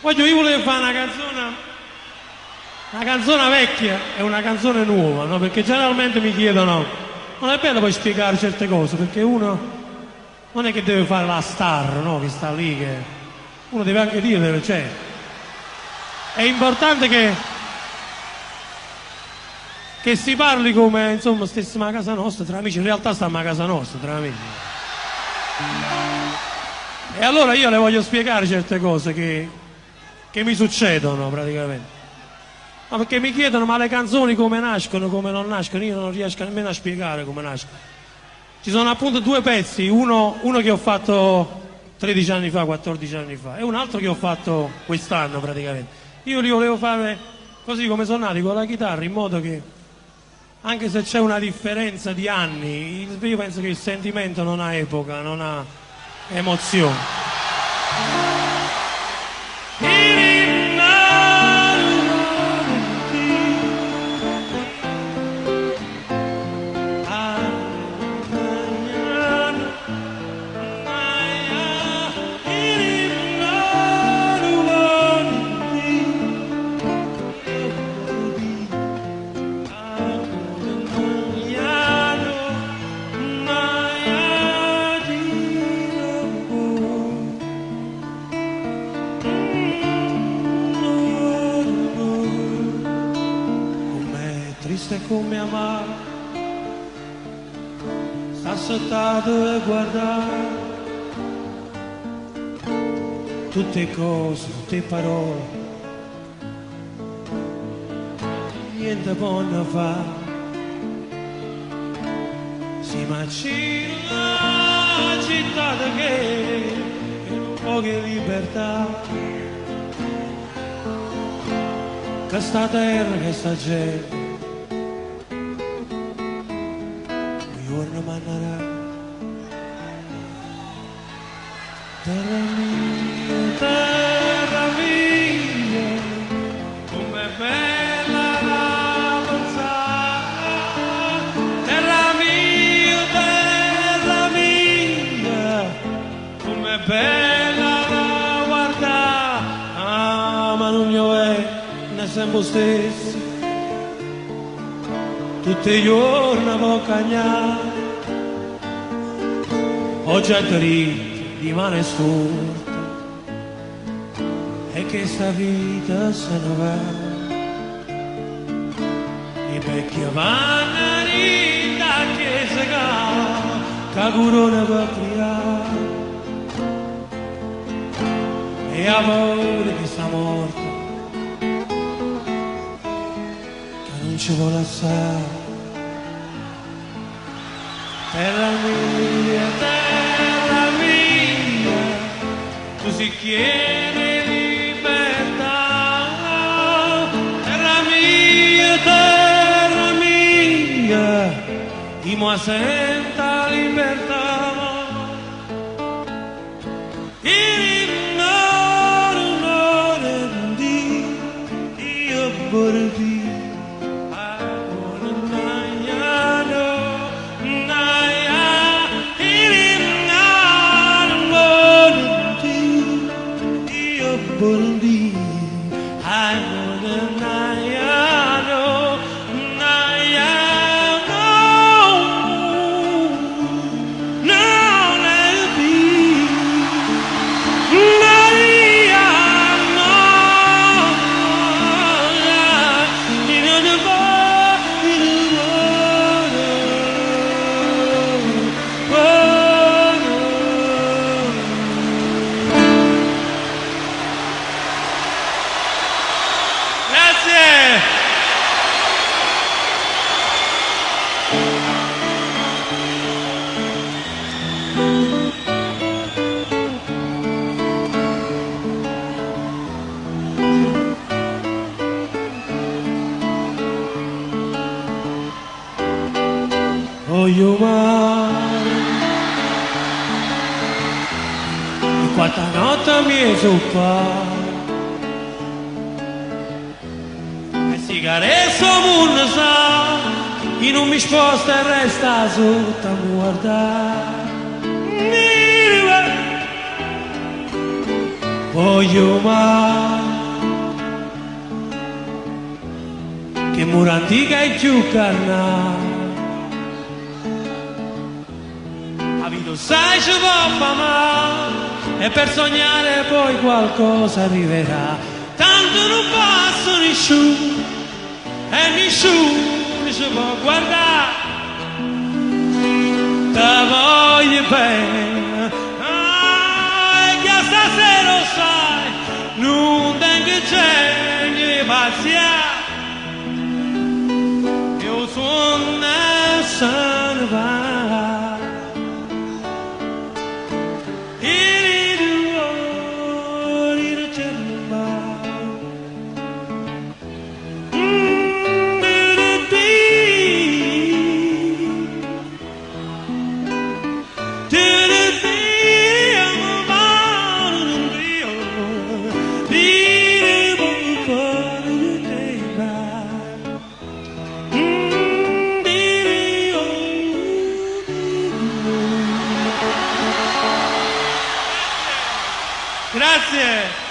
Io volevo fare una canzone vecchia e una canzone nuova, no? Perché generalmente mi chiedono, non è bello poi spiegare certe cose, perché uno non è che deve fare la star, no? Che sta lì, che uno deve anche dire dove c'è. È importante che si parli come, insomma, stessimo a casa nostra, tra amici. In realtà stiamo a casa nostra, tra amici. E allora io le voglio spiegare certe cose che mi succedono praticamente. Ma perché mi chiedono, ma le canzoni come nascono, come non nascono? Io non riesco nemmeno a spiegare come nascono. Ci sono appunto due pezzi, uno che ho fatto 13 anni fa, 14 anni fa, e un altro che ho fatto quest'anno praticamente. Io li volevo fare così come sono nati, con la chitarra, in modo che, anche se c'è una differenza di anni, io penso che il sentimento non ha epoca, non ha emozione. Triste come amare, sta sottato e guardare tutte cose, tutte parole, niente buono fa, si macina la città che non poche libertà, che sta terra, che sta gente, giorno mannerà. Terra mia, com'è bella la pensare. Terra mia, com'è bella la guardare. Ah, ma non io è, ne sempre stesso. Tutti i giorni può cagnare, oggi è dritto, rimane storto, e che sta vita se ne va. I vecchi vanno rita che si cava, che corona può criare, e a voi che sta morta, non ci vuole assare. Terra mia, tu si chiede libertà. Terra mia, io mi sento libertà. Io vorrei voglio mare, e quanta notte mi è zuppato, e sigaretta non sa, e non mi sposta e resta sotto a guardare. Voglio mare, che mura antica e più carnale. La vita sai ci può fare male e per sognare poi qualcosa arriverà. Tanto non passa nessuno e nessuno ci può guardare. Te voglio bene, e che stasera lo sai, non tengo genio di paziare. Io sono e se ne va. Grazie.